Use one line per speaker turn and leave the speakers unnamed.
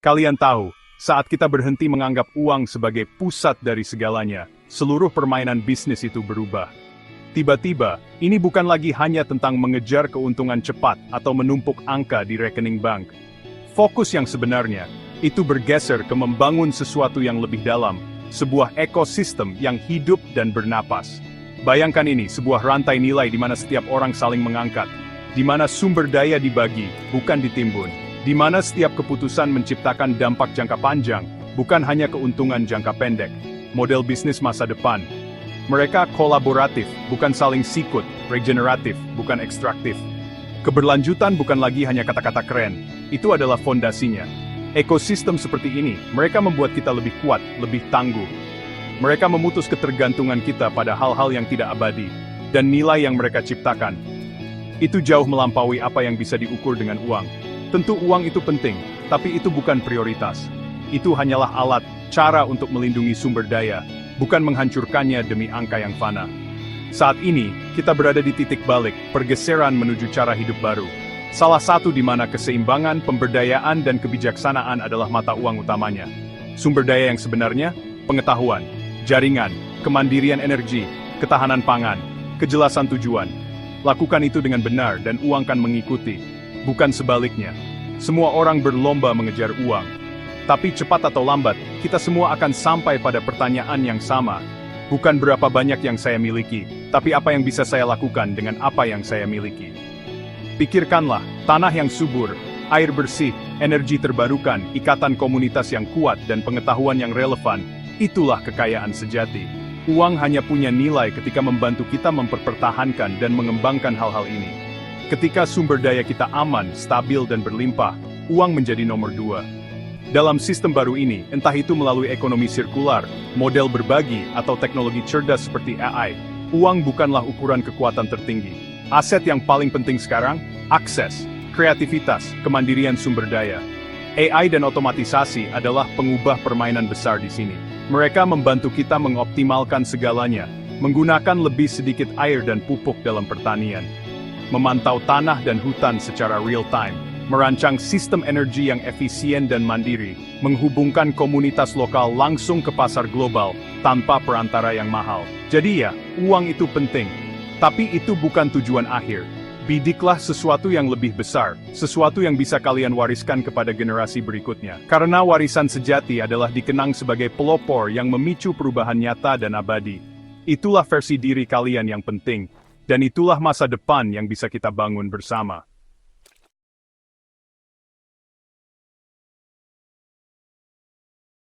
Kalian tahu, saat kita berhenti menganggap uang sebagai pusat dari segalanya, seluruh permainan bisnis itu berubah. Tiba-tiba, ini bukan lagi hanya tentang mengejar keuntungan cepat atau menumpuk angka di rekening bank. Fokus yang sebenarnya, itu bergeser ke membangun sesuatu yang lebih dalam, sebuah ekosistem yang hidup dan bernapas. Bayangkan ini, sebuah rantai nilai di mana setiap orang saling mengangkat, di mana sumber daya dibagi, bukan ditimbun, di mana setiap keputusan menciptakan dampak jangka panjang, bukan hanya keuntungan jangka pendek. Model bisnis masa depan. Mereka kolaboratif, bukan saling sikut, regeneratif, bukan ekstraktif. Keberlanjutan bukan lagi hanya kata-kata keren, itu adalah fondasinya. Ekosistem seperti ini, mereka membuat kita lebih kuat, lebih tangguh. Mereka memutus ketergantungan kita pada hal-hal yang tidak abadi, dan nilai yang mereka ciptakan. Itu jauh melampaui apa yang bisa diukur dengan uang. Tentu uang itu penting, tapi itu bukan prioritas. Itu hanyalah alat, cara untuk melindungi sumber daya, bukan menghancurkannya demi angka yang fana. Saat ini, kita berada di titik balik, pergeseran menuju cara hidup baru. Salah satu di mana keseimbangan, pemberdayaan, dan kebijaksanaan adalah mata uang utamanya. Sumber daya yang sebenarnya, pengetahuan, jaringan, kemandirian energi, ketahanan pangan, kejelasan tujuan. Lakukan itu dengan benar dan uang kan mengikuti. Bukan sebaliknya. Semua orang berlomba mengejar uang. Tapi cepat atau lambat, kita semua akan sampai pada pertanyaan yang sama. Bukan berapa banyak yang saya miliki, tapi apa yang bisa saya lakukan dengan apa yang saya miliki. Pikirkanlah, tanah yang subur, air bersih, energi terbarukan, ikatan komunitas yang kuat dan pengetahuan yang relevan, itulah kekayaan sejati. Uang hanya punya nilai ketika membantu kita mempertahankan dan mengembangkan hal-hal ini. Ketika sumber daya kita aman, stabil dan berlimpah, uang menjadi nomor 2. Dalam sistem baru ini, entah itu melalui ekonomi sirkular, model berbagi, atau teknologi cerdas seperti AI, uang bukanlah ukuran kekuatan tertinggi. Aset yang paling penting sekarang, akses, kreativitas, kemandirian sumber daya. AI dan otomatisasi adalah pengubah permainan besar di sini. Mereka membantu kita mengoptimalkan segalanya, menggunakan lebih sedikit air dan pupuk dalam pertanian, memantau tanah dan hutan secara real-time, merancang sistem energi yang efisien dan mandiri, menghubungkan komunitas lokal langsung ke pasar global, tanpa perantara yang mahal. Jadi ya, uang itu penting. Tapi itu bukan tujuan akhir. Bidiklah sesuatu yang lebih besar, sesuatu yang bisa kalian wariskan kepada generasi berikutnya. Karena warisan sejati adalah dikenang sebagai pelopor yang memicu perubahan nyata dan abadi. Itulah versi diri kalian yang penting, dan itulah masa depan yang bisa kita bangun bersama.